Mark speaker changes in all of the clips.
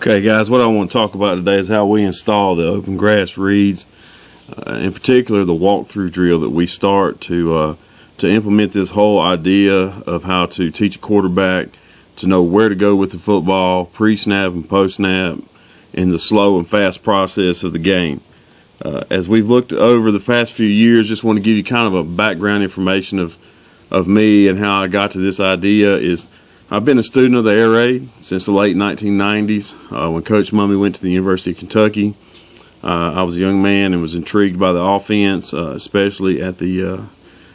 Speaker 1: Okay, guys, what I want to talk about today is how we install the open grass reads, in particular the walkthrough drill that we start to implement this whole idea of how to teach a quarterback to know where to go with the football, pre-snap and post-snap, in the slow and fast process of the game. As we've looked over the past few years, just want to give you kind of a background information of me and how I got to this idea. Is I've been a student of the air raid since the late 1990s. When Coach Mummy went to the University of Kentucky, I was a young man and was intrigued by the offense, especially at the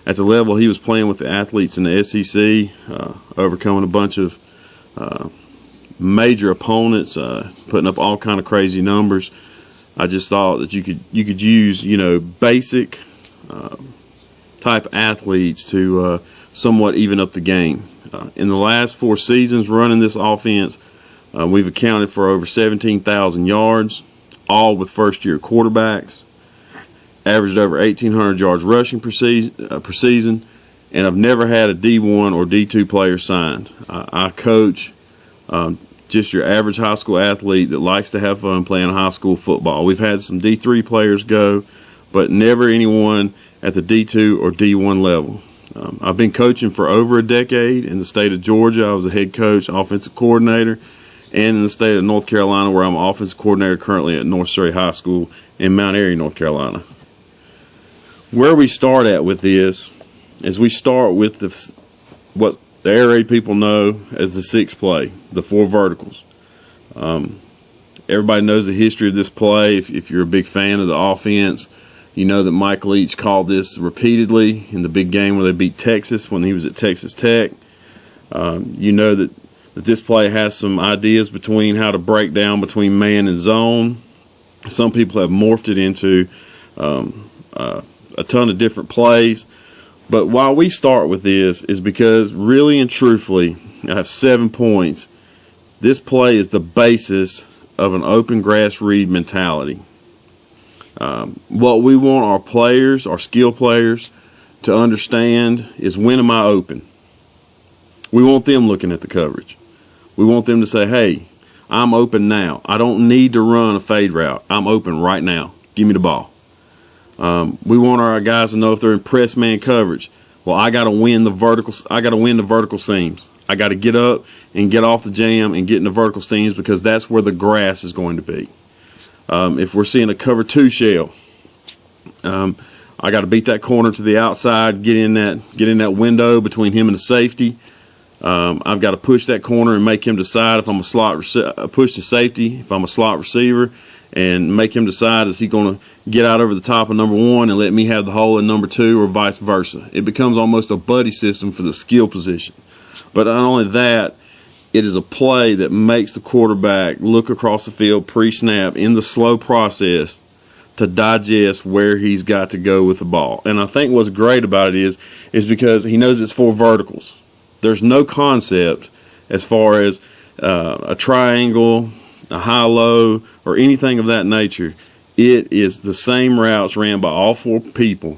Speaker 1: level he was playing with the athletes in the SEC, overcoming a bunch of major opponents, putting up all kind of crazy numbers. I just thought that you could use basic type athletes to somewhat even up the game. In the last 4 seasons running this offense, we've accounted for over 17,000 yards, all with first-year quarterbacks, averaged over 1,800 yards rushing per season, and I've never had a D1 or D2 player signed. I coach just your average high school athlete that likes to have fun playing high school football. We've had some D3 players go, but never anyone at the D2 or D1 level. I've been coaching for over a decade in the state of Georgia. I was a head coach, offensive coordinator, and in the state of North Carolina, where I'm an offensive coordinator currently at North Surrey High School in Mount Airy, North Carolina. Where we start at with this is we start with what the air raid people know as the 6 play, the 4 verticals. Everybody knows the history of this play. If you're a big fan of the offense, you know that Mike Leach called this repeatedly in the big game where they beat Texas when he was at Texas Tech. You know that this play has some ideas between how to break down between man and zone. Some people have morphed it into a ton of different plays. But why we start with this is because really and truthfully, I have 7 points. This play is the basis of an open grass read mentality. What we want our players, our skill players, to understand is, when am I open? We want them looking at the coverage. We want them to say, hey, I'm open now. I don't need to run a fade route. I'm open right now. Give me the ball. We want our guys to know if they're in press man coverage. Well, I got to win the verticals. I got to win the vertical seams. I got to get up and get off the jam and get in the vertical seams, because that's where the grass is going to be. If we're seeing a cover 2 shell, I got to beat that corner to the outside, get in that window between him and the safety. I've got to push that corner and make him decide if I'm a push to safety, if I'm a slot receiver, and make him decide, is he going to get out over the top of number 1 and let me have the hole in number 2, or vice versa. It becomes almost a buddy system for the skill position. But not only that, it is a play that makes the quarterback look across the field pre-snap in the slow process to digest where he's got to go with the ball. And I think what's great about it is because he knows it's 4 verticals. There's no concept as far as a triangle, a high-low, or anything of that nature. It is the same routes ran by all 4 people.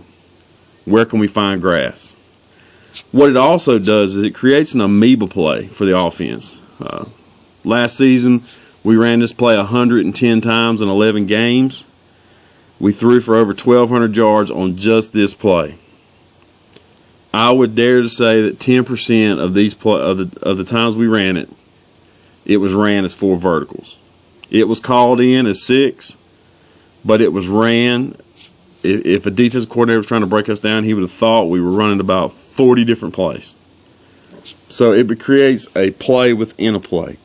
Speaker 1: Where can we find grass? What it also does is it creates an amoeba play for the offense. Last season, we ran this play 110 times in 11 games. We threw for over 1,200 yards on just this play. I would dare to say that 10% of these of the times we ran it, it was ran as 4 verticals. It was called in as 6, but it was ran. If a defensive coordinator was trying to break us down, he would have thought we were running about 40 different plays. So it creates a play within a play.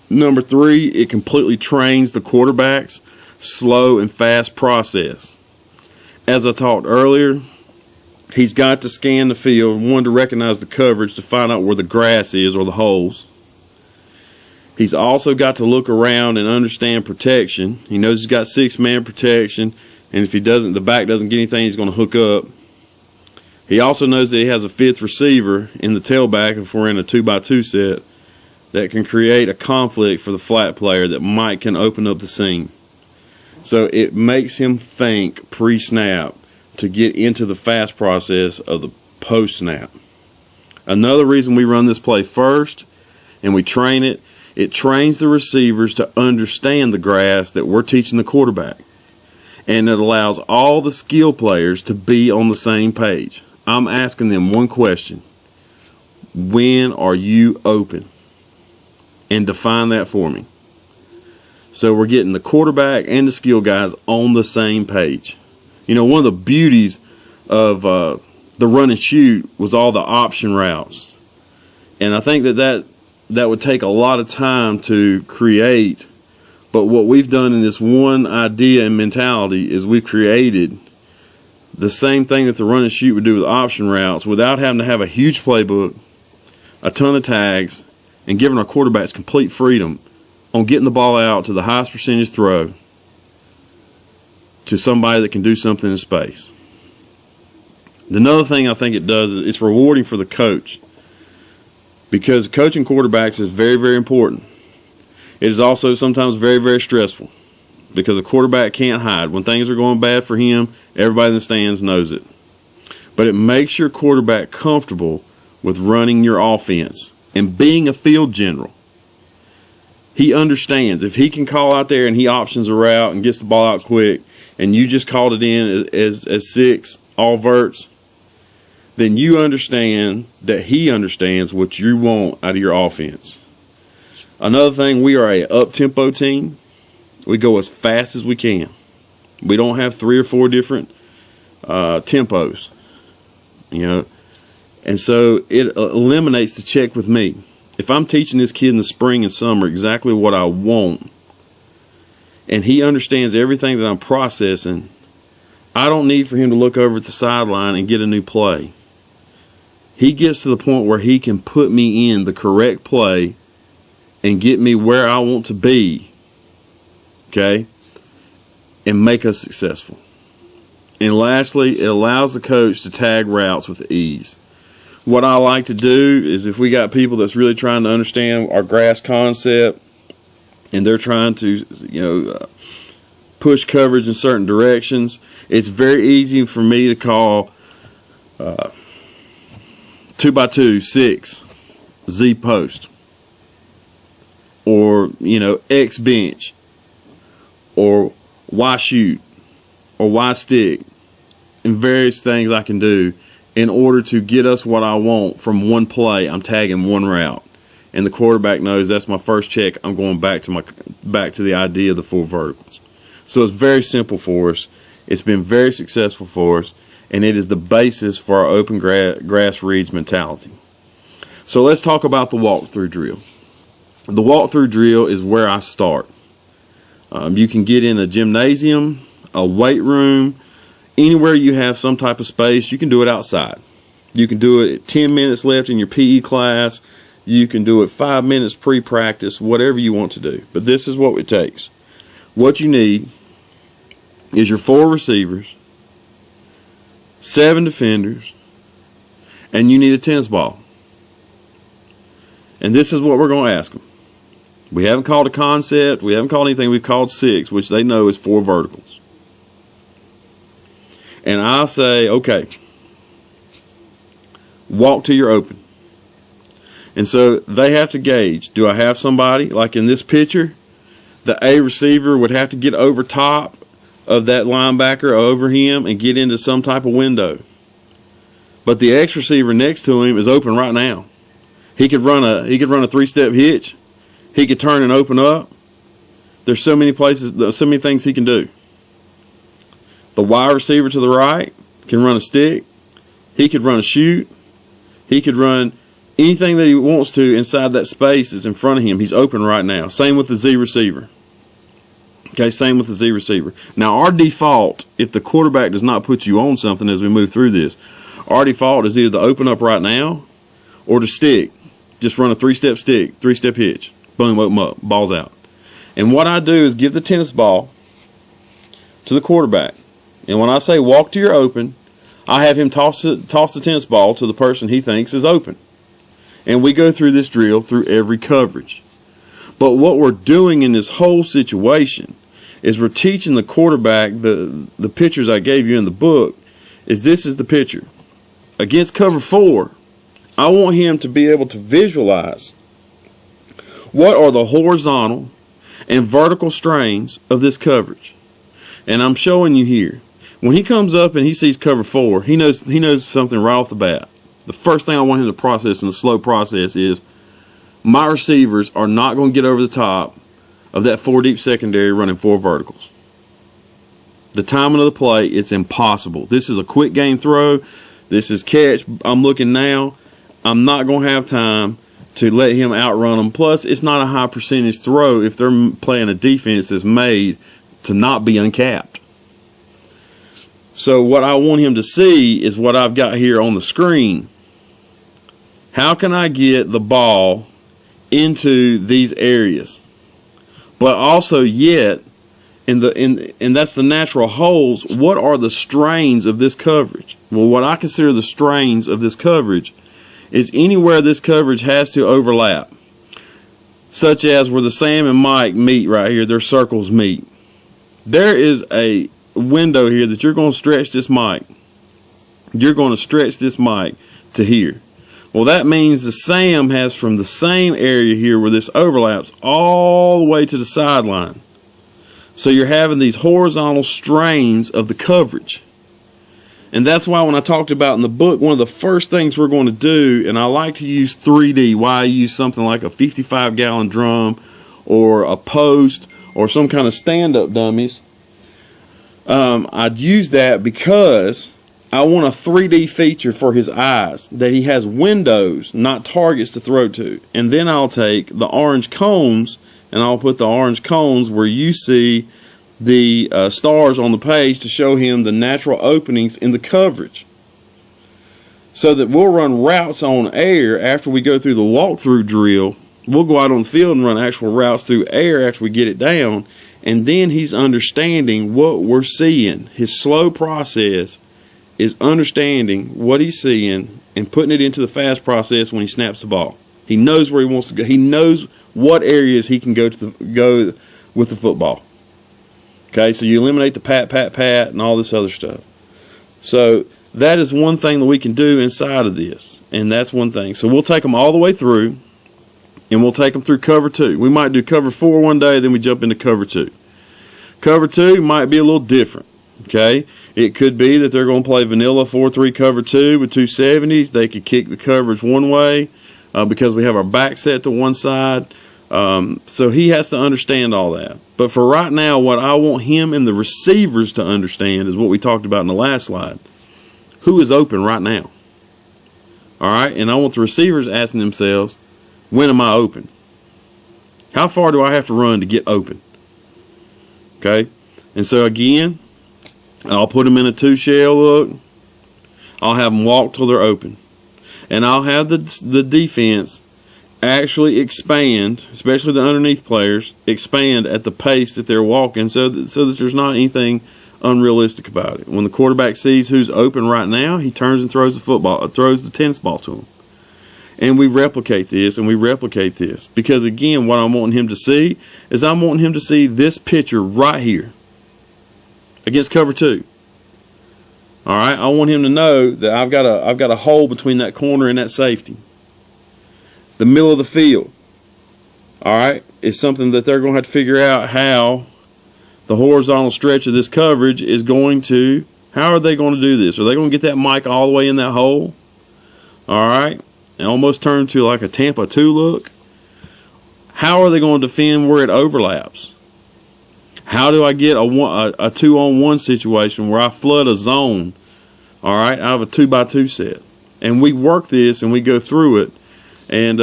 Speaker 1: Number 3, it completely trains the quarterback's slow and fast process. As I talked earlier, he's got to scan the field, 1, to recognize the coverage, to find out where the grass is or the holes. He's also got to look around and understand protection. He knows he's got 6-man protection, and if he doesn't, the back doesn't get anything, he's going to hook up. He also knows that he has a 5th receiver in the tailback if we're in a 2x2 set that can create a conflict for the flat player that might can open up the seam. So it makes him think pre-snap to get into the fast process of the post-snap. Another reason we run this play first and we train it It trains the receivers to understand the grass that we're teaching the quarterback. And it allows all the skill players to be on the same page. I'm asking them one question. When are you open? And define that for me. So we're getting the quarterback and the skill guys on the same page. You know, one of the beauties of the run and shoot was all the option routes. And I think that would take a lot of time to create. But what we've done in this one idea and mentality is we've created the same thing that the run and shoot would do with option routes without having to have a huge playbook, a ton of tags, and giving our quarterbacks complete freedom on getting the ball out to the highest percentage throw to somebody that can do something in space. Another thing I think it does is it's rewarding for the coach, because coaching quarterbacks is very, very important. It is also sometimes very, very stressful because a quarterback can't hide. When things are going bad for him, everybody in the stands knows it. But it makes your quarterback comfortable with running your offense and being a field general. He understands if he can call out there and he options a route and gets the ball out quick, and you just called it in as 6, all verts, then you understand that he understands what you want out of your offense. Another thing, we are a up-tempo team. We go as fast as we can. We don't have 3 or 4 different tempos, you know. And so it eliminates the check with me. If I'm teaching this kid in the spring and summer exactly what I want, and he understands everything that I'm processing, I don't need for him to look over at the sideline and get a new play. He gets to the point where he can put me in the correct play and get me where I want to be, okay, and make us successful. And lastly, it allows the coach to tag routes with ease. What I like to do is, if we got people that's really trying to understand our grass concept and they're trying to, push coverage in certain directions, it's very easy for me to call 2x2, 6, Z post, or, X bench, or Y shoot, or Y stick, and various things I can do in order to get us what I want from one play. I'm tagging one route, and the quarterback knows that's my first check. I'm going back to the idea of the 4 verticals. So it's very simple for us. It's been very successful for us, and it is the basis for our open grass reads mentality. So let's talk about the walkthrough drill. The walkthrough drill is where I start. You can get in a gymnasium, a weight room, anywhere you have some type of space. You can do it outside. You can do it at 10 minutes left in your PE class. You can do it 5 minutes pre-practice, whatever you want to do. But this is what it takes. What you need is your 4 receivers, 7 defenders, and you need a tennis ball. And this is what we're going to ask them. We haven't called a concept. We haven't called anything. We've called 6, which they know is 4 verticals. And I say, okay, walk till you're open. And so they have to gauge, do I have somebody, like in this picture, the A receiver would have to get over top of that linebacker, over him, and get into some type of window. But the X receiver next to him is open right now. He could run a 3-step hitch. He could turn and open up. There's so many places, so many things he can do. The Y receiver to the right can run a stick. He could run a shoot. He could run anything that he wants to inside that space that's in front of him. He's open right now. Same with the Z receiver. Okay, same with the Z receiver. Now, our default, if the quarterback does not put you on something as we move through this, our default is either to open up right now or to stick. Just run a 3-step stick, 3-step hitch. Boom, open up, ball's out. And what I do is give the tennis ball to the quarterback. And when I say walk to your open, I have him toss the tennis ball to the person he thinks is open. And we go through this drill through every coverage. But what we're doing in this whole situation is we're teaching the quarterback the pictures I gave you in the book. This is the picture. Against cover 4, I want him to be able to visualize What are the horizontal and vertical strains of this coverage? And I'm showing you here. When he comes up and he sees cover 4, he knows something right off the bat. The first thing I want him to process in the slow process is my receivers are not going to get over the top of that 4 deep secondary running 4 verticals. The timing of the play, it's impossible. This is a quick game throw. This is catch. I'm looking now. I'm not going to have time to let him outrun them. Plus, it's not a high percentage throw if they're playing a defense that's made to not be uncapped. So what I want him to see is what I've got here on the screen. How can I get the ball into these areas? But also yet, and that's the natural holes, what are the strains of this coverage? Well, what I consider the strains of this coverage is anywhere this coverage has to overlap, such as where the Sam and Mike meet right here, their circles meet. There is a window here that you're going to stretch this Mike. You're going to stretch this Mike to here. Well, that means the Sam has from the same area here where this overlaps all the way to the sideline. So you're having these horizontal strains of the coverage. And that's why when I talked about in the book, one of the first things we're going to do, and I like to use 3D, why I use something like a 55-gallon drum or a post or some kind of stand-up dummies. I'd use that because I want a 3D feature for his eyes, that he has windows, not targets to throw to. And then I'll take the orange cones, and I'll put the orange cones where you see the stars on the page to show him the natural openings in the coverage. So that we'll run routes on air after we go through the walkthrough drill. We'll go out on the field and run actual routes through air after we get it down. And then he's understanding what we're seeing. His slow process is understanding what he's seeing and putting it into the fast process when he snaps the ball. He knows where he wants to go. He knows what areas he can go with the football. Okay, so you eliminate the pat, and all this other stuff. So that is one thing that we can do inside of this, and that's one thing. So we'll take them all the way through, and we'll take them through cover 2. We might do cover 4 one day, then we jump into cover 2. Cover 2 might be a little different. Okay, it could be that they're going to play vanilla 4-3 cover 2 with 270s. They could kick the coverage one way because we have our back set to one side. So he has to understand all that. But for right now, what I want him and the receivers to understand is what we talked about in the last slide. Who is open right now? All right, and I want the receivers asking themselves, when am I open? How far do I have to run to get open? Okay, and so again, I'll put them in a 2-shell look. I'll have them walk till they're open. And I'll have the defense actually expand, especially the underneath players, expand at the pace that they're walking so that there's not anything unrealistic about it. When the quarterback sees who's open right now, he turns and throws the tennis ball to him. And we replicate this and we replicate this. Because again, what I'm wanting him to see is I'm wanting him to see this picture right here against cover 2. All right, I want him to know that I've got a hole between that corner and that safety. The middle of the field, all right, is something that they're going to have to figure out how the horizontal stretch of this coverage is going to, how are they going to do this? Are they going to get that mic all the way in that hole? All right, and almost turn to like a Tampa 2 look. How are they going to defend where it overlaps? How do I get a 2-on-1 situation where I flood a zone, all right, out of a 2x2 set? And we work this and we go through it and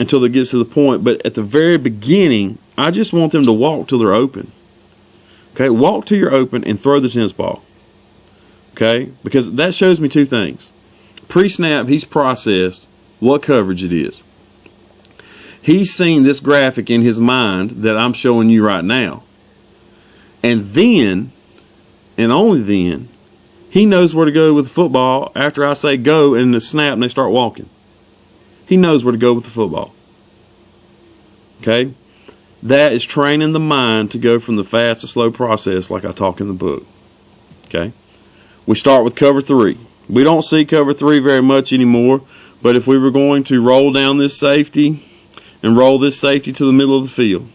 Speaker 1: until it gets to the point. But at the very beginning, I just want them to walk till they're open. Okay, walk till you're open and throw the tennis ball. Okay, because that shows me 2 things. Pre-snap, he's processed what coverage it is. He's seen this graphic in his mind that I'm showing you right now. And then, and only then, he knows where to go with the football after I say go and the snap and they start walking. He knows where to go with the football. Okay? That is training the mind to go from the fast to slow process like I talk in the book. Okay? We start with cover 3. We don't see cover 3 very much anymore, but if we were going to roll down this safety and roll this safety to the middle of the field.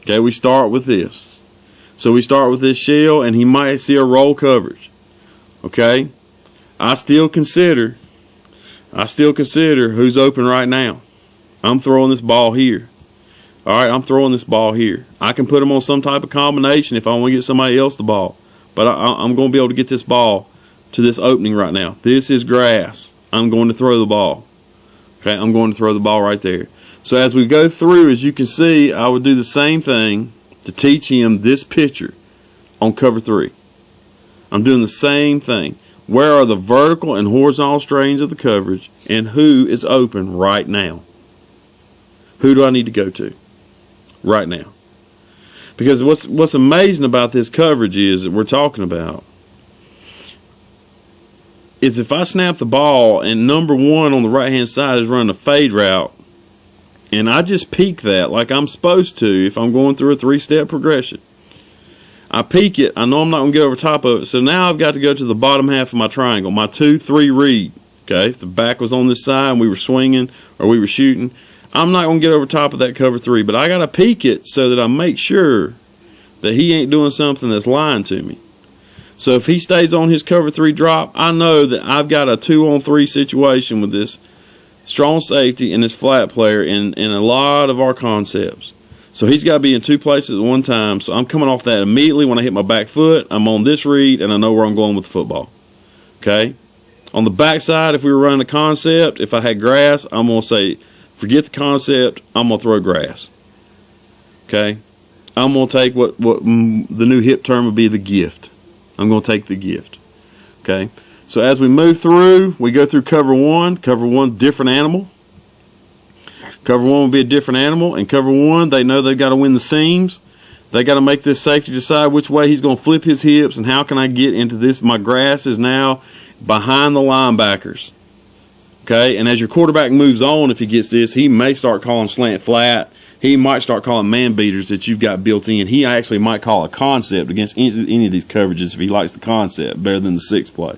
Speaker 1: Okay, we start with this. So we start with this shell, and he might see a roll coverage. Okay, I still consider who's open right now. I'm throwing this ball here. All right, I'm throwing this ball here. I can put him on some type of combination if I want to get somebody else the ball. But I'm going to be able to get this ball to this opening right now. This is grass. I'm going to throw the ball. Okay, I'm going to throw the ball right there. So as we go through, as you can see, I would do the same thing to teach him this picture on cover 3. I'm doing the same thing. Where are the vertical and horizontal strains of the coverage, and who is open right now? Who do I need to go to right now? Because what's amazing about this coverage is that we're talking about is if I snap the ball and number 1 on the right-hand side is running a fade route, and I just peek that like I'm supposed to if I'm going through a 3-step progression. I peek it. I know I'm not going to get over top of it. So now I've got to go to the bottom half of my triangle, my 2-3 read. Okay, if the back was on this side and we were swinging or we were shooting, I'm not going to get over top of that cover 3. But I got to peek it so that I make sure that he ain't doing something that's lying to me. So if he stays on his cover 3 drop, I know that I've got a 2-on-3 situation with this strong safety and this flat player in a lot of our concepts. So he's got to be in 2 places at one time. So I'm coming off that immediately when I hit my back foot. I'm on this read, and I know where I'm going with the football. Okay? On the back side, if we were running a concept, if I had grass, I'm going to say, forget the concept, I'm going to throw grass. Okay? I'm going to take what the new hip term would be, the gift. I'm going to take the gift. Okay? So as we move through, we go through cover 1. Cover 1, different animal. Cover 1 will be a different animal. And cover 1, they know they've got to win the seams. They got to make this safety decide which way he's going to flip his hips and how can I get into this. My grass is now behind the linebackers. Okay? And as your quarterback moves on, if he gets this, he may start calling slant flat. He might start calling man beaters that you've got built in. He actually might call a concept against any of these coverages if he likes the concept better than the 6 play.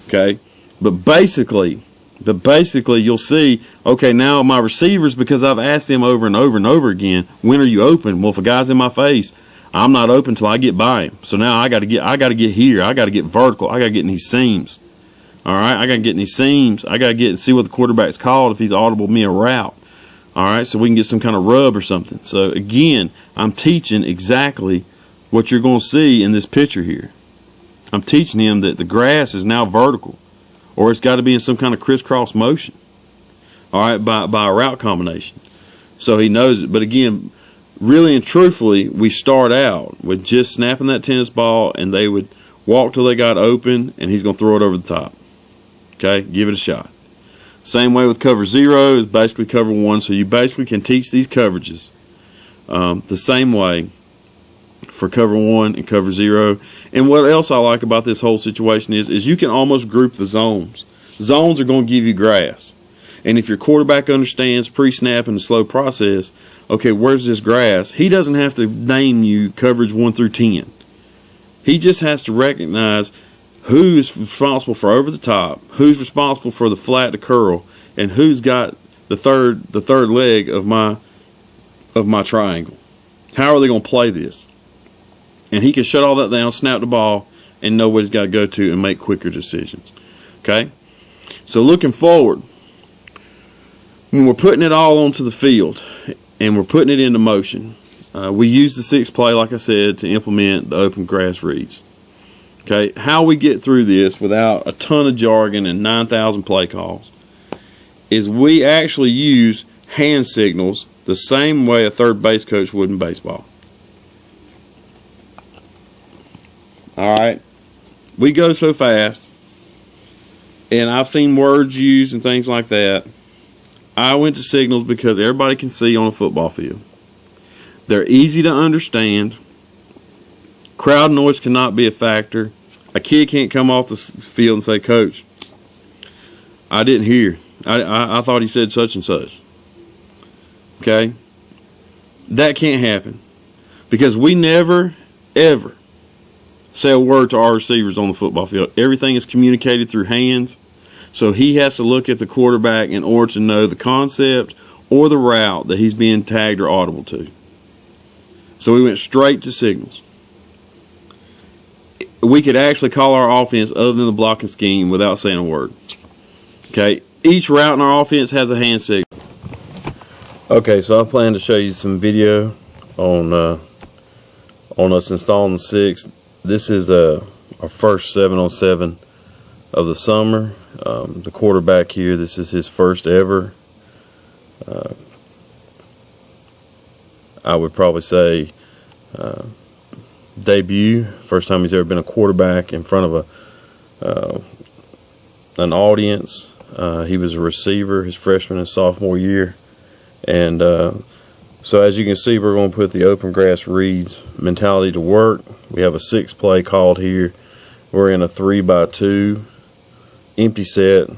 Speaker 1: Okay? But basically you'll see, okay, now my receivers, because I've asked them over and over and over again, when are you open? Well, if a guy's in my face, I'm not open until I get by him. So now I got to get here. I got to get vertical. I got to get in these seams. All right? I got to get in these seams. I got to get and see what the quarterback's called if he's audible me a route. All right, so we can get some kind of rub or something. So, again, I'm teaching exactly what you're going to see in this picture here. I'm teaching him that the grass is now vertical, or it's got to be in some kind of crisscross motion, all right, by a route combination. So he knows it. But, again, really and truthfully, we start out with just snapping that tennis ball, and they would walk till they got open, and he's going to throw it over the top. Okay, give it a shot. Same way with cover 0 is basically cover 1. So you basically can teach these coverages the same way for cover 1 and cover 0. And what else I like about this whole situation is you can almost group the zones. Zones are going to give you grass. And if your quarterback understands pre-snap and the slow process, okay, where's this grass? He doesn't have to name you coverage 1 through 10. He just has to recognize who's responsible for over the top, who's responsible for the flat to curl, and who's got the third leg of my triangle. How are they going to play this? And he can shut all that down, snap the ball, and know what he's got to go to and make quicker decisions. Okay? So looking forward, when we're putting it all onto the field and we're putting it into motion, we use the 6 play, like I said, to implement the open grass reads. Okay, how we get through this without a ton of jargon and 9,000 play calls is we actually use hand signals the same way a third base coach would in baseball. All right, we go so fast, and I've seen words used and things like that. I went to signals because everybody can see on a football field. They're easy to understand. Crowd noise cannot be a factor. A kid can't come off the field and say, Coach, I didn't hear. I thought he said such and such. Okay? That can't happen. Because we never, ever say a word to our receivers on the football field. Everything is communicated through hands. So he has to look at the quarterback in order to know the concept or the route that he's being tagged or audible to. So we went straight to signals. We could actually call our offense other than the blocking scheme without saying a word. Okay, each route in our offense has a hand signal. Okay, so I plan to show you some video on us installing the 6. This is our first 7-on-7 of the summer. The quarterback here, this is his first ever. I would probably say debut. First time he's ever been a quarterback in front of an audience. He was a receiver his freshman and sophomore year. And so as you can see, we're going to put the open grass reads mentality to work. We have a 6 play called here. We're in a 3x2 empty set.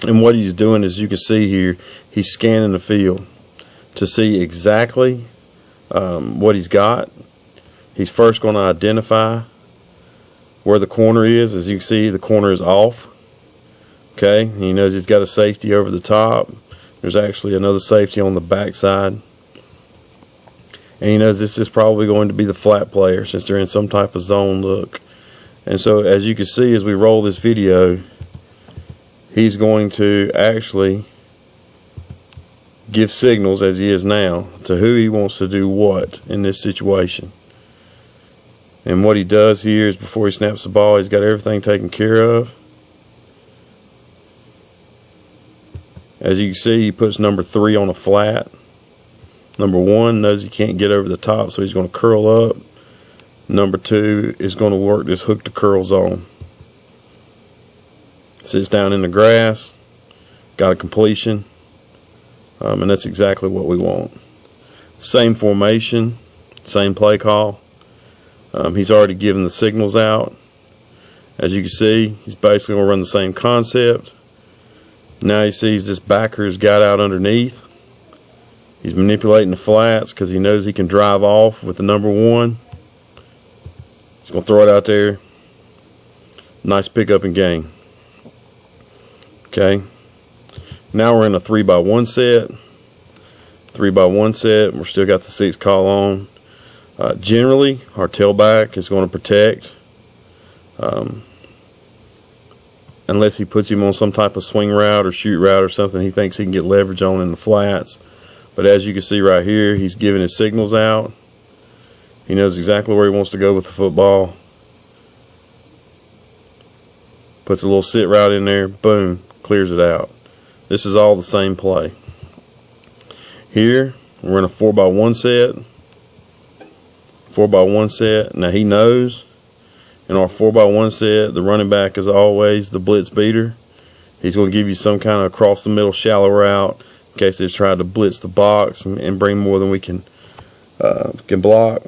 Speaker 1: And what he's doing, as you can see here, he's scanning the field to see exactly what he's got. He's first going to identify where the corner is. As you can see, the corner is off. Okay, he knows he's got a safety over the top. There's actually another safety on the backside. And he knows this is probably going to be the flat player since they're in some type of zone look. And so as you can see, as we roll this video, he's going to actually give signals, as he is now, to who he wants to do what in this situation. And what he does here is before he snaps the ball, he's got everything taken care of. As you can see, he puts number 3 on a flat. Number 1 knows he can't get over the top, so he's going to curl up. Number 2 is going to work this hook to curl zone. Sits down in the grass, got a completion, and that's exactly what we want. Same formation, same play call. He's already given the signals out. As you can see, he's basically going to run the same concept. Now he sees this backer's got out underneath. He's manipulating the flats because he knows he can drive off with the number 1. He's going to throw it out there. Nice pickup and gain. Okay. Now we're in a 3x1 set. 3x1 set. We're still got the 6 call on. Generally, our tailback is going to protect. Unless he puts him on some type of swing route or shoot route or something he thinks he can get leverage on in the flats. But as you can see right here, he's giving his signals out. He knows exactly where he wants to go with the football. Puts a little sit route in there, boom, clears it out. This is all the same play. Here, we're in a 4x1 set. 4x1 set. Now he knows in our 4x1 set, the running back is always the blitz beater. He's going to give you some kind of across the middle shallow route in case they're trying to blitz the box and bring more than we can block.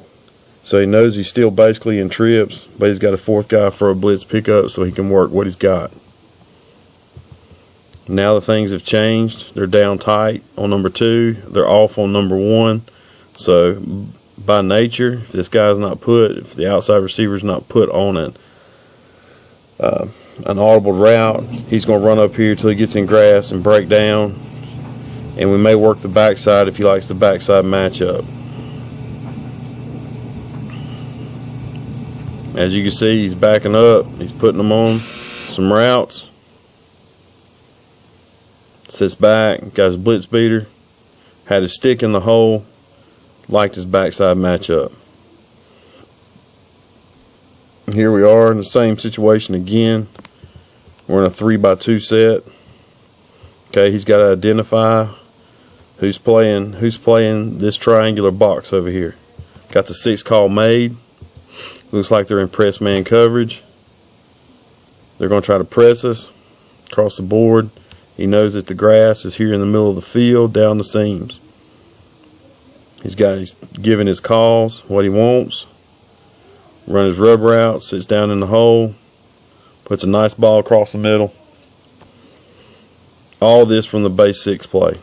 Speaker 1: So he knows he's still basically in trips, but he's got a 4th guy for a blitz pickup so he can work what he's got. Now the things have changed. They're down tight on number 2. They're off on number 1. So by nature, if this guy's not put, if the outside receiver's not put on it, an audible route, he's going to run up here till he gets in grass and break down. And we may work the backside if he likes the backside matchup. As you can see, he's backing up. He's putting them on some routes. Sits back, got his blitz beater, had his stick in the hole, liked his backside matchup. Here we are in the same situation again. We're in a 3x2 set. Okay, he's got to identify who's playing this triangular box over here. Got the 6 call made. Looks like they're in press man coverage. They're going to try to press us across the board. He knows that the grass is here in the middle of the field, down the seams. He's giving his calls, what he wants. Run his rub route, sits down in the hole, puts a nice ball across the middle. All this from the base 6 play.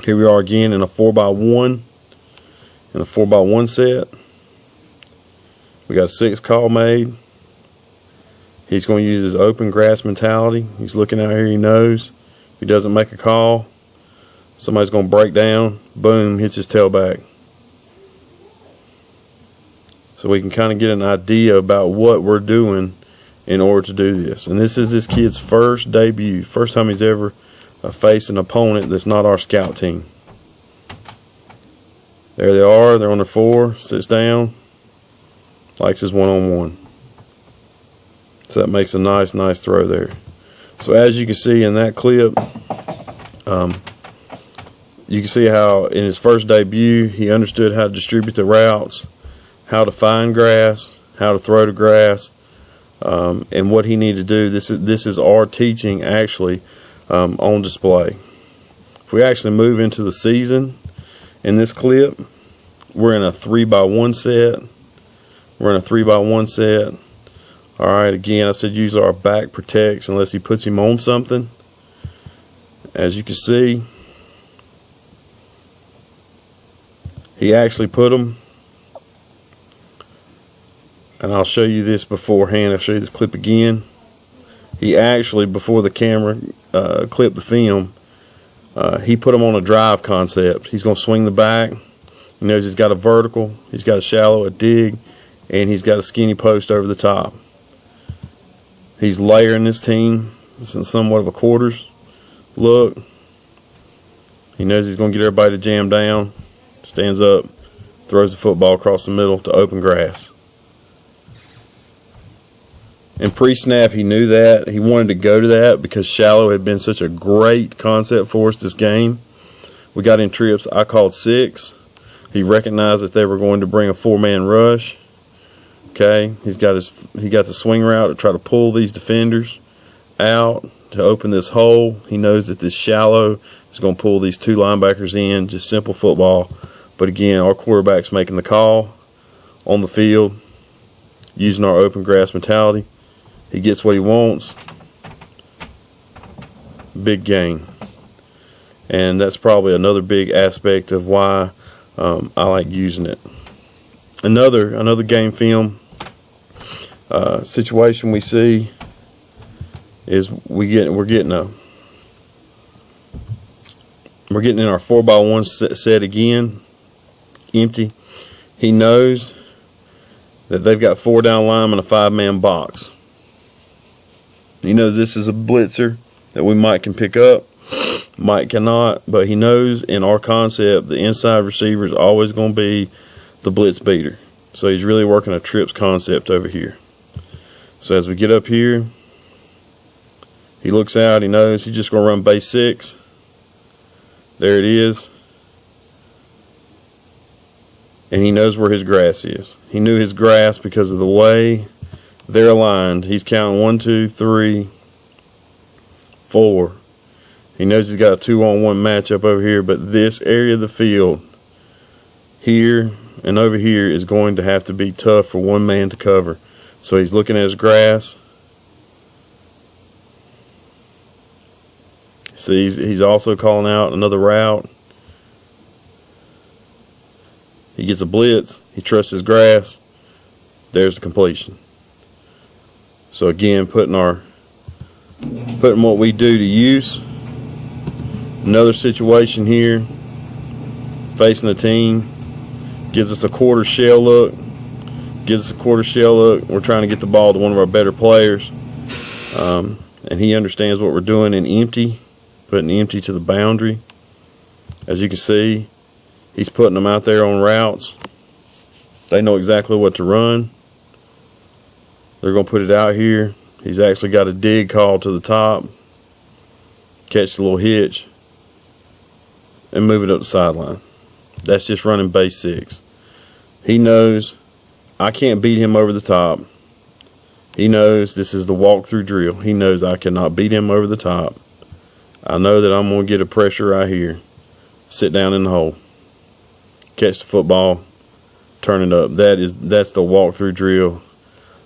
Speaker 1: Here we are again in a 4x1, in a 4x1 set. We got a 6 call made. He's going to use his open grass mentality. He's looking out here, he knows. If he doesn't make a call, Somebody's going to break down, boom, hits his tailback. So we can kind of get an idea about what we're doing in order to do this. And this is this kid's first debut, first time he's ever faced an opponent that's not our scout team. There they are, they're on their 4, sits down, likes his one-on-one. So that makes a nice throw there. So as you can see in that clip, you can see how in his first debut he understood how to distribute the routes, how to find grass, how to throw to grass, and what he needed to do. This is our teaching actually on display. If we actually move into the season in this clip, we're in a 3x1 set. We're in a 3x1 set. All right, again, I said usually our back protects unless he puts him on something. As you can see, he actually put him. And I'll show you this beforehand. I'll show you this clip again. He actually, before the camera clipped the film, he put him on a drive concept. He's going to swing the back. He knows he's got a vertical, he's got a shallow, a dig, and he's got a skinny post over the top. He's layering this team. It's in somewhat of a quarters look. He knows he's going to get everybody to jam down. Stands up, throws the football across the middle to open grass. And pre-snap, he knew that. He wanted to go to that because shallow had been such a great concept for us this game. We got in trips. I called 6. He recognized that they were going to bring a 4-man rush. Okay, he got the swing route to try to pull these defenders out to open this hole. He knows that this shallow is going to pull these 2 linebackers in. Just simple football. But again, our quarterback's making the call on the field using our open grass mentality. He gets what he wants. Big gain. And that's probably another big aspect of why I like using it. Another game film situation we see is we're getting in our 4x1 set again, empty. He knows that they've got 4 down linemen, a 5-man box. He knows this is a blitzer that we might can pick up, might cannot, but he knows in our concept the inside receiver is always going to be the blitz beater. So he's really working a trips concept over here. So as we get up here, he looks out, he knows he's just going to run base 6. There it is. And he knows where his grass is. He knew his grass because of the way they're aligned. He's counting 1, 2, 3, 4. He knows he's got a 2-on-1 matchup over here, but this area of the field here and over here is going to have to be tough for one man to cover. So he's looking at his grass. See, he's also calling out another route. He gets a blitz. He trusts his grass. There's the completion. So again, putting what we do to use. Another situation here, facing a team, gives us a quarter shell look. We're trying to get the ball to one of our better players. And he understands what we're doing in empty, putting empty to the boundary. As you can see, he's putting them out there on routes. They know exactly what to run. They're going to put it out here. He's actually got a dig call to the top. Catch the little hitch. And move it up the sideline. That's just running base 6. He knows I can't beat him over the top. He knows this is the walk-through drill. He knows I cannot beat him over the top. I know that I'm going to get a pressure right here. Sit down in the hole. Catch the football. Turn it up. That's the walk-through drill.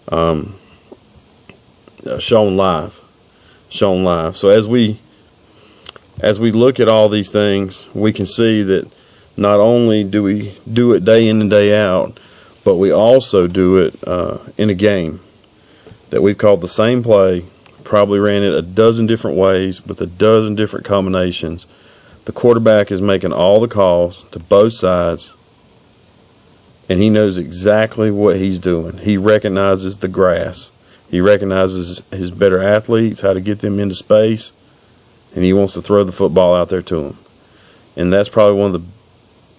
Speaker 1: Shown live. So as we look at all these things, we can see that not only do we do it day in and day out, but we also do it in a game that we've called the same play, probably ran it a dozen different ways with a dozen different combinations. The quarterback is making all the calls to both sides, and he knows exactly what he's doing. He recognizes the grass. He recognizes his better athletes, how to get them into space, and he wants to throw the football out there to them. And that's probably one of the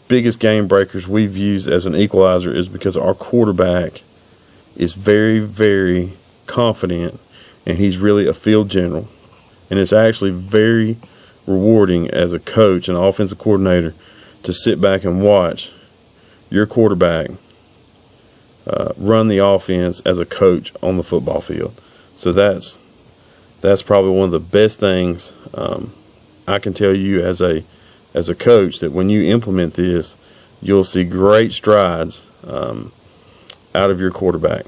Speaker 1: biggest game breakers we've used as an equalizer, is because our quarterback is very, very confident, and he's really a field general. And it's actually very rewarding as a coach and offensive coordinator to sit back and watch your quarterback run the offense as a coach on the football field. So that's probably one of the best things I can tell you as a coach, that when you implement this, you'll see great strides out of your quarterback.